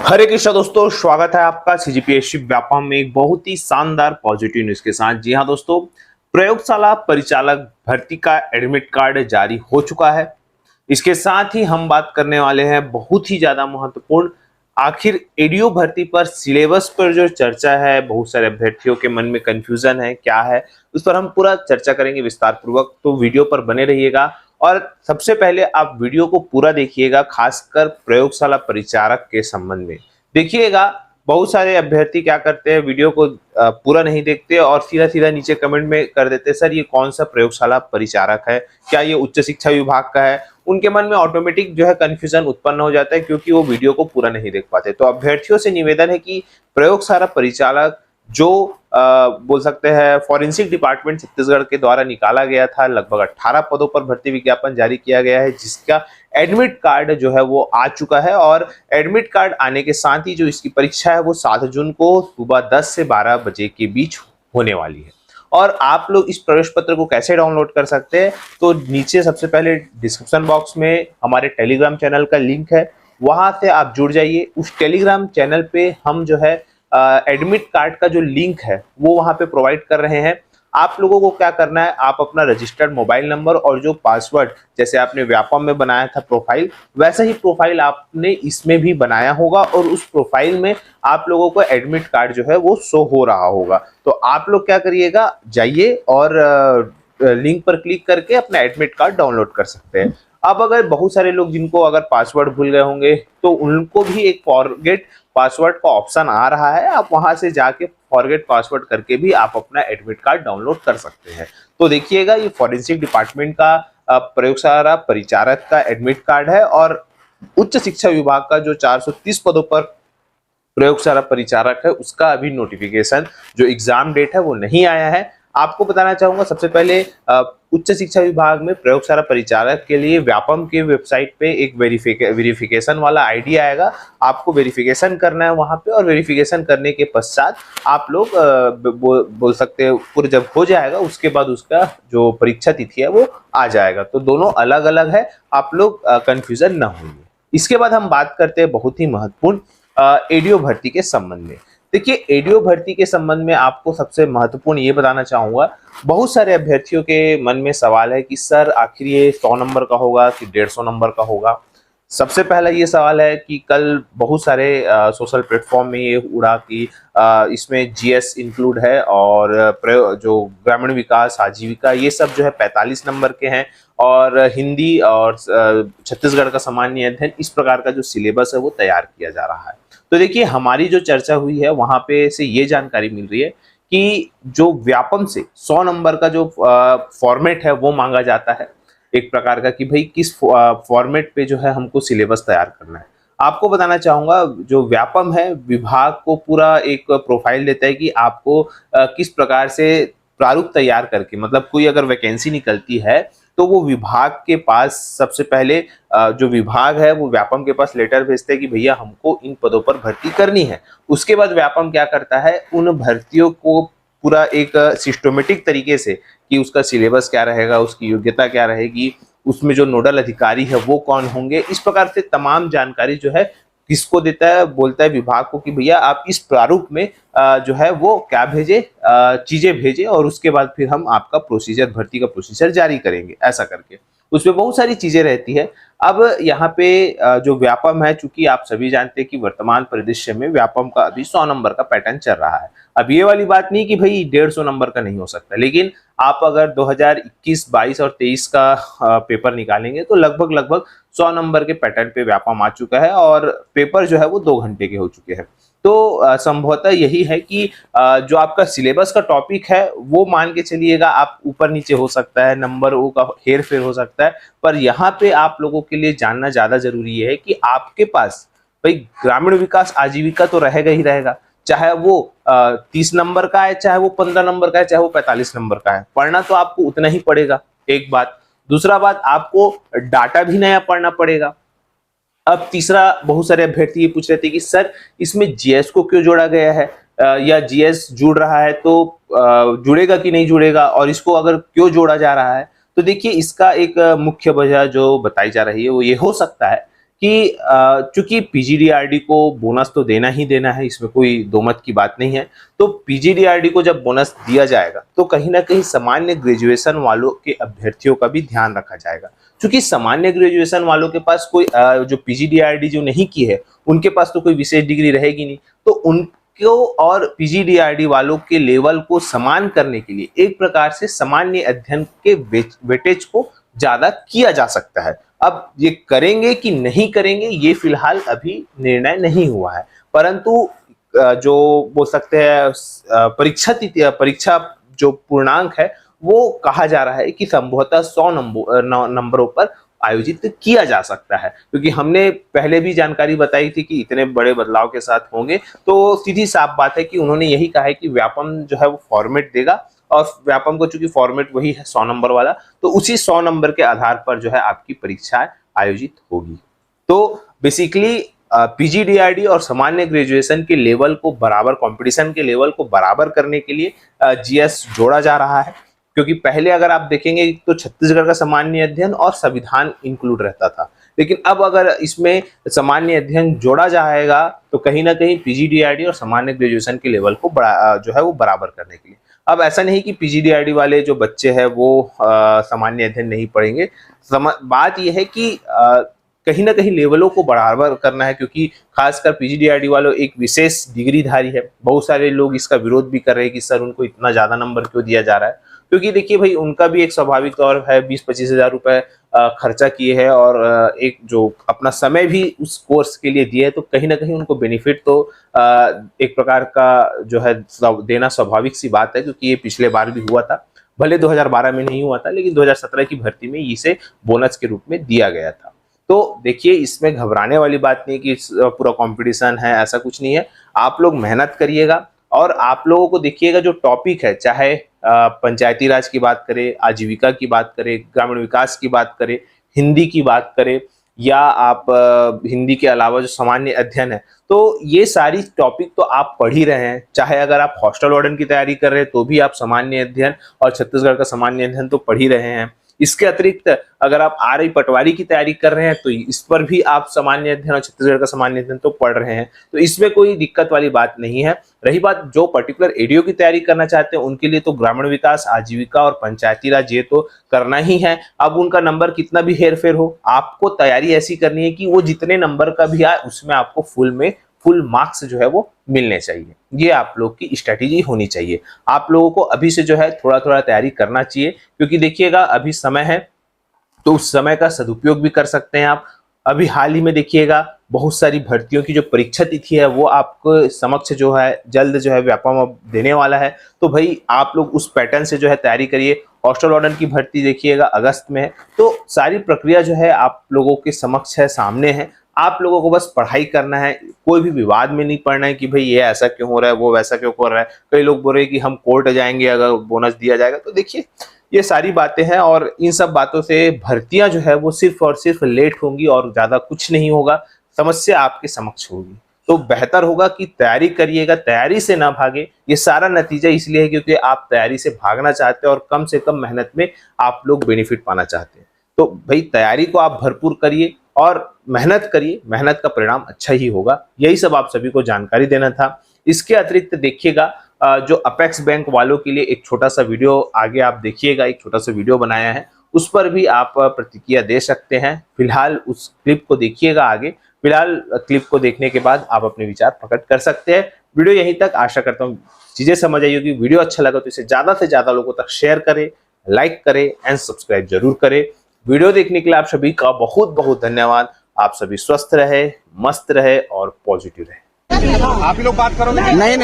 हरे कृष्णा दोस्तों, स्वागत है आपका सीजीपीएससी व्यापम में एक बहुत ही शानदार पॉजिटिव न्यूज के साथ। जी हाँ दोस्तों, प्रयोगशाला परिचालक भर्ती का एडमिट कार्ड जारी हो चुका है। इसके साथ ही हम बात करने वाले हैं बहुत ही ज्यादा महत्वपूर्ण, आखिर एडीओ भर्ती पर सिलेबस पर जो चर्चा है, बहुत सारे अभ्यर्थियों के मन में कंफ्यूजन है, क्या है उस पर हम पूरा चर्चा करेंगे विस्तार पूर्वक। तो वीडियो पर बने रहिएगा और सबसे पहले आप वीडियो को पूरा देखिएगा, खासकर प्रयोगशाला परिचारक के संबंध में देखिएगा। बहुत सारे अभ्यर्थी क्या करते हैं, वीडियो को पूरा नहीं देखते और सीधा सीधा नीचे कमेंट में कर देते, सर ये कौन सा प्रयोगशाला परिचारक है, क्या ये उच्च शिक्षा विभाग का है। उनके मन में ऑटोमेटिक जो है कंफ्यूजन उत्पन्न हो जाता है, क्योंकि वो वीडियो को पूरा नहीं देख पाते। तो अभ्यर्थियों से निवेदन है कि प्रयोगशाला परिचालक जो बोल सकते हैं फॉरेंसिक डिपार्टमेंट छत्तीसगढ़ के द्वारा निकाला गया था, लगभग 18 पदों पर भर्ती विज्ञापन जारी किया गया है, जिसका एडमिट कार्ड जो है वो आ चुका है। और एडमिट कार्ड आने के साथ ही जो इसकी परीक्षा है वो 7 जून को सुबह 10 से 12 बजे के बीच होने वाली है। और आप लोग इस प्रवेश पत्र को कैसे डाउनलोड कर सकते हैं, तो नीचे सबसे पहले डिस्क्रिप्शन बॉक्स में हमारे टेलीग्राम चैनल का लिंक है, वहां से आप जुड़ जाइए। उस टेलीग्राम चैनल पे हम जो है एडमिट कार्ड का जो लिंक है वो वहां पे प्रोवाइड कर रहे हैं। आप लोगों को क्या करना है, आप अपना रजिस्टर्ड मोबाइल नंबर और जो पासवर्ड, जैसे आपने व्यापम में बनाया था प्रोफाइल, वैसा ही प्रोफाइल आपने इसमें भी बनाया होगा और उस प्रोफाइल में आप लोगों को एडमिट कार्ड जो है वो शो हो रहा होगा। तो आप लोग क्या करिएगा, जाइए और लिंक पर क्लिक करके अपना एडमिट कार्ड डाउनलोड कर सकते हैं। अब अगर बहुत सारे लोग जिनको अगर पासवर्ड भूल गए होंगे तो उनको भी एक फॉरगेट पासवर्ड का ऑप्शन आ रहा है, आप वहां से जाके फॉरगेट पासवर्ड करके भी आप अपना एडमिट कार्ड डाउनलोड कर सकते हैं। तो देखिएगा, ये फॉरेंसिक डिपार्टमेंट का प्रयोगशाला परिचारक का एडमिट कार्ड है और उच्च शिक्षा विभाग का जो 430 पदों पर प्रयोगशाला परिचारक है उसका अभी नोटिफिकेशन जो एग्जाम डेट है वो नहीं आया है। आपको बताना चाहूंगा सबसे पहले उच्च शिक्षा विभाग में प्रयोगशाला परिचारक के लिए व्यापम के वेबसाइट पे एक वेरिफिकेशन वाला आईडी आएगा। आपको वेरिफिकेशन करना है वहां पे, और वेरिफिकेशन करने के पश्चात आप लोग बोल सकते हैं पूरा जब हो जाएगा उसके बाद उसका जो परीक्षा तिथि है वो आ जाएगा। तो दोनों अलग अलग है, आप लोग कंफ्यूजन न होइए। इसके बाद हम बात करते हैं बहुत ही महत्वपूर्ण एडीओ भर्ती के संबंध में। देखिए, एडीओ भर्ती के संबंध में आपको सबसे महत्वपूर्ण ये बताना चाहूंगा, बहुत सारे अभ्यर्थियों के मन में सवाल है कि सर आखिर ये 100 नंबर का होगा कि 150 नंबर का होगा। सबसे पहला ये सवाल है कि कल बहुत सारे सोशल प्लेटफॉर्म में ये उड़ा कि इसमें जीएस इंक्लूड है और जो ग्रामीण विकास, आजीविका, ये सब जो है 45 नंबर के हैं, और हिंदी और छत्तीसगढ़ का सामान्य अध्ययन, इस प्रकार का जो सिलेबस है वो तैयार किया जा रहा है। तो देखिए, हमारी जो चर्चा हुई है वहां पे से ये जानकारी मिल रही है कि जो व्यापम से 100 नंबर का जो फॉर्मेट है वो मांगा जाता है, एक प्रकार का कि भाई किस फॉर्मेट पे जो है हमको सिलेबस तैयार करना है। आपको बताना चाहूंगा, जो व्यापम है विभाग को पूरा एक प्रोफाइल देता है कि आपको किस प्रकार से प्रारूप तैयार करके, मतलब कोई अगर वैकेंसी निकलती है तो वो विभाग के पास सबसे पहले जो विभाग है वो व्यापम के पास लेटर भेजते हैं कि भैया हमको इन पदों पर भर्ती करनी है। उसके बाद व्यापम क्या करता है, उन भर्तियों को पूरा एक सिस्टमेटिक तरीके से कि उसका सिलेबस क्या रहेगा, उसकी योग्यता क्या रहेगी, उसमें जो नोडल अधिकारी है वो कौन होंगे, इस प्रकार से तमाम जानकारी जो है किसको देता है, बोलता है विभाग को कि भैया आप इस प्रारूप में जो है वो क्या भेजे, चीजें भेजे, और उसके बाद फिर हम आपका प्रोसीजर, भर्ती का प्रोसीजर जारी करेंगे, ऐसा करके उसमें बहुत सारी चीजें रहती है। अब यहाँ पे जो व्यापम है, चूंकि आप सभी जानते हैं कि वर्तमान परिदृश्य में व्यापम का अभी 100 नंबर का पैटर्न चल रहा है। अब ये वाली बात नहीं कि भाई 150 नंबर का नहीं हो सकता, लेकिन आप अगर 2021, 22 और 23 का पेपर निकालेंगे तो लगभग लगभग 100 नंबर के पैटर्न पे व्यापम आ चुका है और पेपर जो है वो 2 घंटे के हो चुके हैं। तो संभवतः यही है कि जो आपका सिलेबस का टॉपिक है वो मान के चलिएगा आप ऊपर नीचे हो सकता है, नंबर वो का हेर फेर हो सकता है, पर यहाँ पे आप लोगों के लिए जानना ज्यादा जरूरी है कि आपके पास भाई ग्रामीण विकास, आजीविका तो रहेगा ही रहेगा, चाहे वो 30 नंबर का है, चाहे वो 15 नंबर का है, चाहे वो 45 नंबर का है, पढ़ना तो आपको उतना ही पड़ेगा, एक बात। दूसरा बात, आपको डाटा भी नया पढ़ना पड़ेगा। अब तीसरा, बहुत सारे अभ्यर्थी ये पूछ रहे थे कि सर इसमें जीएस को क्यों जोड़ा गया है, या जीएस जुड़ रहा है तो जुड़ेगा कि नहीं जुड़ेगा, और इसको अगर क्यों जोड़ा जा रहा है। तो देखिए, इसका एक मुख्य वजह जो बताई जा रही है वो ये हो सकता है कि चूंकि पीजीडीआरडी को बोनस तो देना ही देना है, इसमें कोई दो मत की बात नहीं है। तो पीजीडीआरडी को जब बोनस दिया जाएगा तो कहीं ना कहीं सामान्य ग्रेजुएशन वालों के अभ्यर्थियों का भी ध्यान रखा जाएगा, क्योंकि सामान्य ग्रेजुएशन वालों के पास कोई जो पीजीडीआरडी जो नहीं की है उनके पास तो कोई विशेष डिग्री रहेगी नहीं, तो उनको और पीजीडीआरडी वालों के लेवल को समान करने के लिए एक प्रकार से सामान्य अध्ययन के वेटेज को ज्यादा किया जा सकता है। अब ये करेंगे कि नहीं करेंगे ये फिलहाल अभी निर्णय नहीं हुआ है, परंतु जो बोल सकते हैं परीक्षा जो पूर्णांक है वो कहा जा रहा है कि संभवतः 100 नंबरों पर आयोजित किया जा सकता है, क्योंकि हमने पहले भी जानकारी बताई थी कि इतने बड़े बदलाव के साथ होंगे। तो सीधी साफ बात है कि उन्होंने यही कहा है कि व्यापम जो है वो फॉर्मेट देगा, और व्यापम को चूंकि फॉर्मेट वही है 100 नंबर वाला, तो उसी 100 नंबर के आधार पर जो है आपकी परीक्षाएं आयोजित होगी। तो बेसिकली पीजीडीआरडी और सामान्य ग्रेजुएशन के लेवल को बराबर, कंपटीशन के लेवल को बराबर करने के लिए जीएस जोड़ा जा रहा है, क्योंकि पहले अगर आप देखेंगे तो छत्तीसगढ़ का सामान्य अध्ययन और संविधान इंक्लूड रहता था, लेकिन अब अगर इसमें सामान्य अध्ययन जोड़ा जाएगा तो कहीं ना कहीं पीजीडीआरडी और सामान्य ग्रेजुएशन के लेवल को जो है वो बराबर करने के लिए। अब ऐसा नहीं कि पीजीडीआरडी वाले जो बच्चे हैं वो सामान्य अध्ययन नहीं पढ़ेंगे, बात यह है कि कहीं ना कहीं लेवलों को बराबर करना है, क्योंकि खासकर पीजीडीआरडी वालों एक विशेष डिग्रीधारी है। बहुत सारे लोग इसका विरोध भी कर रहे हैं कि सर उनको इतना ज्यादा नंबर क्यों दिया जा रहा है, क्योंकि देखिए भाई उनका भी एक स्वाभाविक तौर है, 20-25 हजार रुपए खर्चा किए हैं और एक जो अपना समय भी उस कोर्स के लिए दिए है, तो कहीं ना कहीं उनको बेनिफिट तो एक प्रकार का जो है देना स्वाभाविक सी बात है, क्योंकि ये पिछले बार भी हुआ था, भले 2012 में नहीं हुआ था लेकिन 2017 की भर्ती में इसे बोनस के रूप में दिया गया था। तो देखिए इसमें घबराने वाली बात नहीं कि पूरा कंपटीशन है, ऐसा कुछ नहीं है। आप लोग मेहनत करिएगा और आप लोगों को देखिएगा जो टॉपिक है, चाहे पंचायती राज की बात करें, आजीविका की बात करें, ग्रामीण विकास की बात करें, हिंदी की बात करें, या आप हिंदी के अलावा जो सामान्य अध्ययन है, तो ये सारी टॉपिक तो आप पढ़ ही रहे हैं। चाहे अगर आप हॉस्टल वार्डन की तैयारी कर रहे हैं तो भी आप सामान्य अध्ययन और छत्तीसगढ़ का सामान्य अध्ययन तो पढ़ ही रहे हैं। इसके अतिरिक्त अगर आप आरआई पटवारी की तैयारी कर रहे हैं तो इस पर भी आप सामान्य अध्ययन और छत्तीसगढ़ का सामान्य अध्ययन तो पढ़ रहे हैं, तो इसमें कोई दिक्कत वाली बात नहीं है। रही बात जो पर्टिकुलर एडीओ की तैयारी करना चाहते हैं उनके लिए तो ग्रामीण विकास, आजीविका और पंचायती राज ये तो करना ही है। अब उनका नंबर कितना भी हेरफेर हो, आपको तैयारी ऐसी करनी है कि वो जितने नंबर का भी आए उसमें आपको फुल मार्क्स जो है वो मिलने चाहिए। ये आप लोग की स्ट्रेटेजी होनी चाहिए। आप लोगों को अभी से जो है थोड़ा थोड़ा तैयारी करना चाहिए, क्योंकि देखिएगा अभी समय है तो उस समय का सदुपयोग भी कर सकते हैं आप। अभी हाल ही में देखिएगा बहुत सारी भर्तियों की जो परीक्षा तिथि है वो आपको समक्ष जो है जल्द जो है व्यापम देने वाला है, तो भाई आप लोग उस पैटर्न से जो है तैयारी करिए। हॉस्टल वार्डन की भर्ती देखिएगा अगस्त में है, तो सारी प्रक्रिया जो है आप लोगों के समक्ष है, सामने है। आप लोगों को बस पढ़ाई करना है, कोई भी विवाद में नहीं पड़ना है कि भाई ये ऐसा क्यों हो रहा है, वो वैसा क्यों हो रहा है। कई लोग बोल रहे हैं कि हम कोर्ट जाएंगे अगर बोनस दिया जाएगा, तो देखिए ये सारी बातें हैं और इन सब बातों से भर्तियां जो है वो सिर्फ और सिर्फ लेट होंगी और ज्यादा कुछ नहीं होगा, समस्या आपके समक्ष होगी। तो बेहतर होगा कि तैयारी करिएगा, तैयारी से ना भागे। ये सारा नतीजा इसलिए है क्योंकि आप तैयारी से भागना चाहते हैं और कम से कम मेहनत में आप लोग बेनिफिट पाना चाहते हैं। तो भाई तैयारी को आप भरपूर करिए और मेहनत करिए, मेहनत का परिणाम अच्छा ही होगा। यही सब आप सभी को जानकारी देना था। इसके अतिरिक्त देखिएगा जो अपेक्स बैंक वालों के लिए एक छोटा सा वीडियो आगे आप देखिएगा, एक छोटा सा वीडियो बनाया है, उस पर भी आप प्रतिक्रिया दे सकते हैं। फिलहाल उस क्लिप को देखिएगा आगे, फिलहाल क्लिप को देखने के बाद आप अपने विचार प्रकट कर सकते हैं। वीडियो यहीं तक, आशा करता हूँ चीजें समझ आई होगी। वीडियो अच्छा लगा तो इसे ज्यादा से ज्यादा लोगों तक शेयर करें, लाइक करें एंड सब्सक्राइब जरूर करें। वीडियो देखने के लिए आप सभी का बहुत बहुत धन्यवाद। आप सभी स्वस्थ रहे, मस्त रहे और पॉजिटिव रहे। आप ही लोग बात करोगे? नहीं।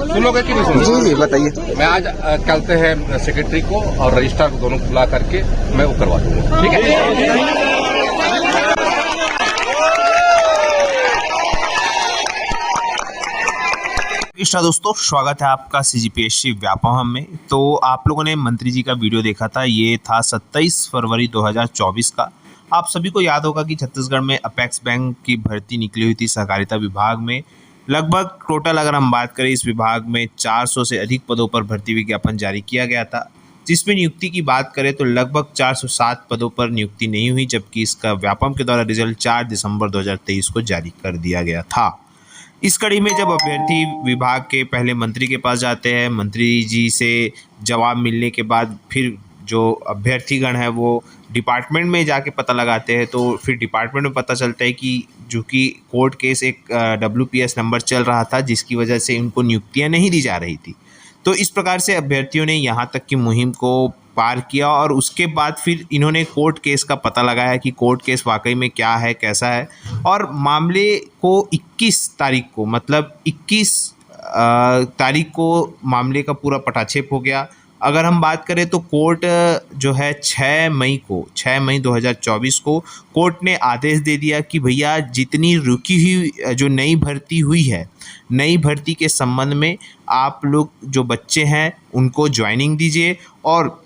सुनोगे कि नहीं सुनोगे? जी बताइए। मैं आज चलते हैं सेक्रेटरी को और रजिस्ट्रार को दोनों को बुला करके मैं वो करवा दूंगा, ठीक है? दोस्तों स्वागत है आपका सीजीपीएससी व्यापम में। तो आप लोगों ने मंत्री जी का वीडियो देखा था, ये था 27 फरवरी 2024 का। आप सभी को याद होगा कि छत्तीसगढ़ में अपेक्स बैंक की भर्ती निकली हुई थी सहकारिता विभाग में। लगभग टोटल अगर हम बात करें इस विभाग में 400 से अधिक पदों पर भर्ती विज्ञापन जारी किया गया था। जिसमें नियुक्ति की बात करें तो लगभग 407 पदों पर नियुक्ति नहीं हुई, जबकि इसका व्यापम के द्वारा रिजल्ट 4 दिसंबर 2023 को जारी कर दिया गया था। इस कड़ी में जब अभ्यर्थी विभाग के पहले मंत्री के पास जाते हैं, मंत्री जी से जवाब मिलने के बाद फिर जो अभ्यर्थीगण है वो डिपार्टमेंट में जाके पता लगाते हैं, तो फिर डिपार्टमेंट में पता चलता है कि जो कि कोर्ट केस एक WPS नंबर चल रहा था, जिसकी वजह से उनको नियुक्तियां नहीं दी जा रही थी। तो इस प्रकार से अभ्यर्थियों ने यहाँ तक की मुहिम को पार किया और उसके बाद फिर इन्होंने कोर्ट केस का पता लगाया कि कोर्ट केस वाकई में क्या है, कैसा है, और मामले को 21 तारीख को, मतलब 21 तारीख को मामले का पूरा पटाक्षेप हो गया। अगर हम बात करें तो कोर्ट जो है 6 मई 2024 को कोर्ट ने आदेश दे दिया कि भैया जितनी रुकी हुई जो नई भर्ती हुई है, नई भर्ती के संबंध में आप लोग जो बच्चे हैं उनको ज्वाइनिंग दीजिए, और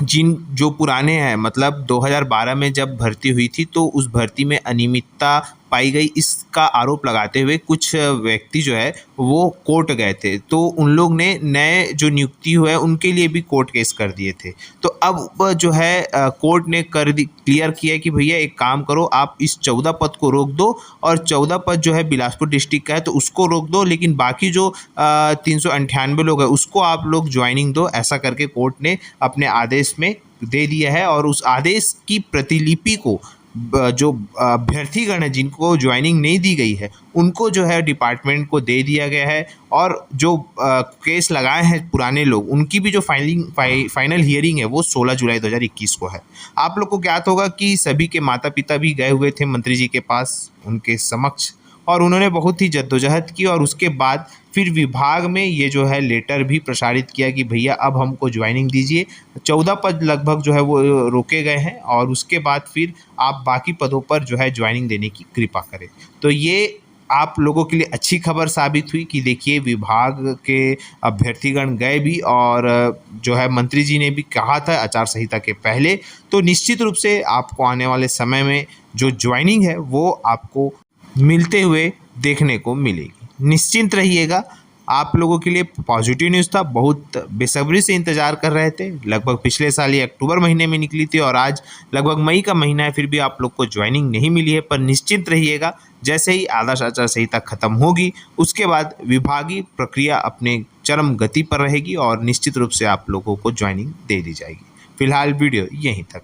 जो पुराने हैं, मतलब 2012 में जब भर्ती हुई थी तो उस भर्ती में अनियमितता पाई गई, इसका आरोप लगाते हुए कुछ व्यक्ति जो है वो कोर्ट गए थे, तो उन लोग ने नए जो नियुक्ति हुए उनके लिए भी कोर्ट केस कर दिए थे। तो अब जो है कोर्ट ने क्लियर किया कि भैया एक काम करो, आप इस 14 पद को रोक दो, और 14 पद जो है बिलासपुर डिस्ट्रिक्ट का है तो उसको रोक दो, लेकिन बाकी जो 398 लोग हैं उसको आप लोग ज्वाइनिंग दो, ऐसा करके कोर्ट ने अपने आदेश में दे दिया है। और उस आदेश की प्रतिलिपि को जो अभ्यर्थीगण है जिनको ज्वाइनिंग नहीं दी गई है उनको जो है डिपार्टमेंट को दे दिया गया है, और जो केस लगाए हैं पुराने लोग उनकी भी जो फाइनल हियरिंग है वो 16 जुलाई 2021 को है। आप लोग को ज्ञात होगा कि सभी के माता पिता भी गए हुए थे मंत्री जी के पास उनके समक्ष, और उन्होंने बहुत ही जद्दोजहद की, और उसके बाद फिर विभाग में ये जो है लेटर भी प्रसारित किया कि भैया अब हमको ज्वाइनिंग दीजिए। 14 पद लगभग जो है वो रोके गए हैं, और उसके बाद फिर आप बाकी पदों पर जो है ज्वाइनिंग देने की कृपा करें। तो ये आप लोगों के लिए अच्छी खबर साबित हुई कि देखिए विभाग के अभ्यर्थीगण गए भी, और जो है मंत्री जी ने भी कहा था आचार संहिता के पहले, तो निश्चित रूप से आपको आने वाले समय में जो ज्वाइनिंग है वो आपको मिलते हुए देखने को मिलेगी। निश्चिंत रहिएगा, आप लोगों के लिए पॉजिटिव न्यूज़ था, बहुत बेसब्री से इंतज़ार कर रहे थे। लगभग पिछले साल ये अक्टूबर महीने में निकली थी और आज लगभग मई का महीना है, फिर भी आप लोग को ज्वाइनिंग नहीं मिली है। पर निश्चिंत रहिएगा, जैसे ही आदर्श आचार संहिता खत्म होगी उसके बाद विभागीय प्रक्रिया अपने चरम गति पर रहेगी और निश्चित रूप से आप लोगों को ज्वाइनिंग दे दी जाएगी। फिलहाल वीडियो यहीं तक।